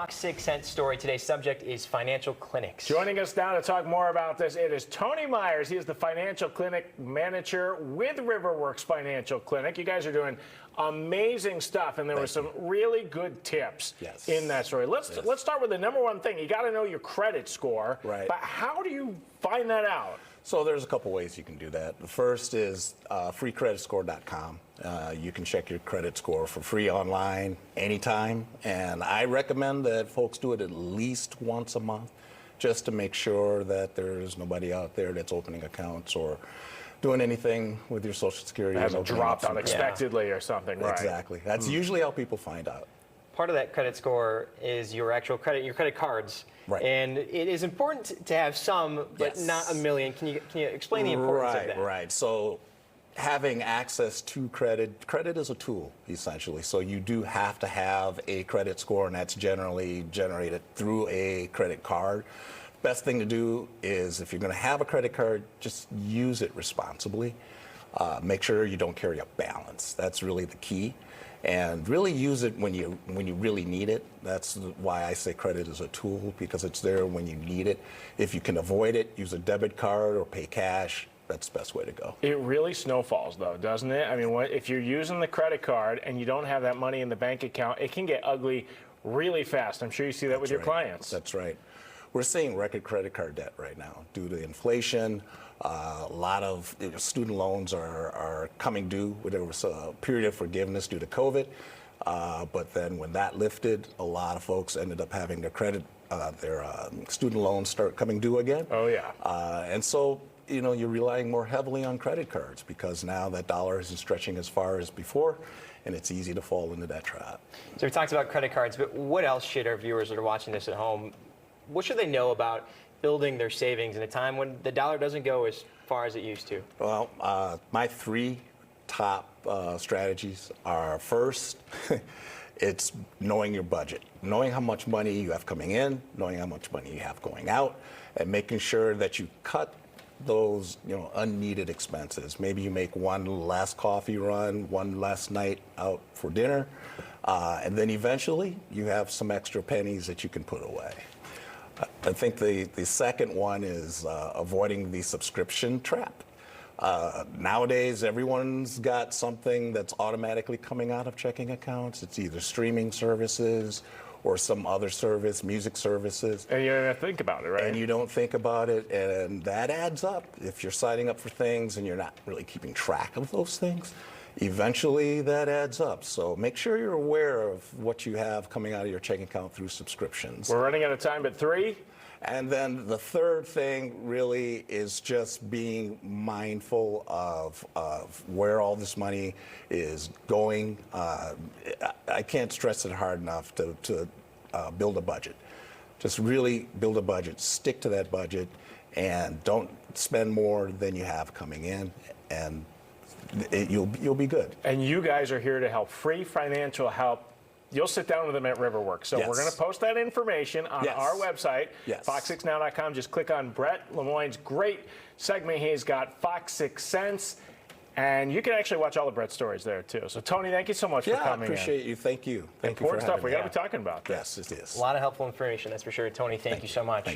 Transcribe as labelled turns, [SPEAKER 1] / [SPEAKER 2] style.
[SPEAKER 1] Fox 6 Cents story. Today's subject is financial clinics.
[SPEAKER 2] Joining us now to talk more about this, it is Tony Myers. He is the financial clinic manager with Riverworks Financial Clinic. You guys are doing amazing stuff, and there were some really good tips in that story. Let's start with the number one thing. You got to know your credit score.
[SPEAKER 3] Right.
[SPEAKER 2] But how do you find that out?
[SPEAKER 3] So there's a couple ways you can do that. The first is freecreditscore.com. You can check your credit score for free online anytime, and I recommend that folks do it at least once a month just to make sure that there's nobody out there that's opening accounts or doing anything with your Social Security.
[SPEAKER 2] It hasn't dropped unexpectedly or something, right?
[SPEAKER 3] Exactly. That's usually how people find out.
[SPEAKER 1] Part of that credit score is your actual credit, your credit cards.
[SPEAKER 3] Right.
[SPEAKER 1] And it is important to have some, but not a million. Can you explain the importance of that?
[SPEAKER 3] Right. So having access to credit is a tool, essentially. So you do have to have a credit score, and that's generally generated through a credit card. Best thing to do is, if you're going to have a credit card, just use it responsibly. Make sure you don't carry a balance. That's really the key. And really use it when you really need it. That's why I say credit is a tool, because it's there when you need it. If you can avoid it, use a debit card or pay cash. That's the best way to go.
[SPEAKER 2] It really snowfalls, though, doesn't it? I mean, if you're using the credit card and you don't have that money in the bank account, it can get ugly really fast. I'm sure you see that with your clients.
[SPEAKER 3] That's right. We're seeing record credit card debt right now due to inflation. A lot of student loans are coming due. There was a period of forgiveness due to COVID, but then when that lifted, a lot of folks ended up having their student loans start coming due again.
[SPEAKER 2] Oh yeah.
[SPEAKER 3] And so you're relying more heavily on credit cards because now that dollar isn't stretching as far as before, and it's easy to fall into that trap.
[SPEAKER 1] So we talked about credit cards, but what else should our viewers that are watching this at home, what should they know about building their savings in a time when the dollar doesn't go as far as it used to?
[SPEAKER 3] Well, my three top strategies are: first, it's knowing your budget, knowing how much money you have coming in, knowing how much money you have going out, and making sure that you cut those unneeded expenses. Maybe you make one last coffee run, one last night out for dinner, and then eventually you have some extra pennies that you can put away. I think the second one is avoiding the subscription trap. Nowadays, everyone's got something that's automatically coming out of checking accounts. It's either streaming services or some other service, music services.
[SPEAKER 2] And you don't even think about it, right?
[SPEAKER 3] And you don't think about it, and that adds up. If you're signing up for things and you're not really keeping track of those things, eventually that adds up. So make sure you're aware of what you have coming out of your checking account through subscriptions.
[SPEAKER 2] We're running out of time, but three?
[SPEAKER 3] And then the third thing really is just being mindful of where all this money is going. I can't stress it hard enough to build a budget. Just really build a budget, stick to that budget, and don't spend more than you have coming in, and you'll be good.
[SPEAKER 2] And you guys are here to help. Free financial help. You'll sit down with them at Riverworks. So we're going to post that information on our website, fox6now.com. Just click on Brett Lemoyne's great segment. He's got Fox 6 Cents. And you can actually watch all of Brett's stories there, too. So, Tony, thank you so much for coming in.
[SPEAKER 3] I appreciate you. Thank you.
[SPEAKER 2] Important stuff. We got to be talking about that.
[SPEAKER 3] Yes, it is.
[SPEAKER 1] A lot of helpful information, that's for sure. Tony, thank you so much.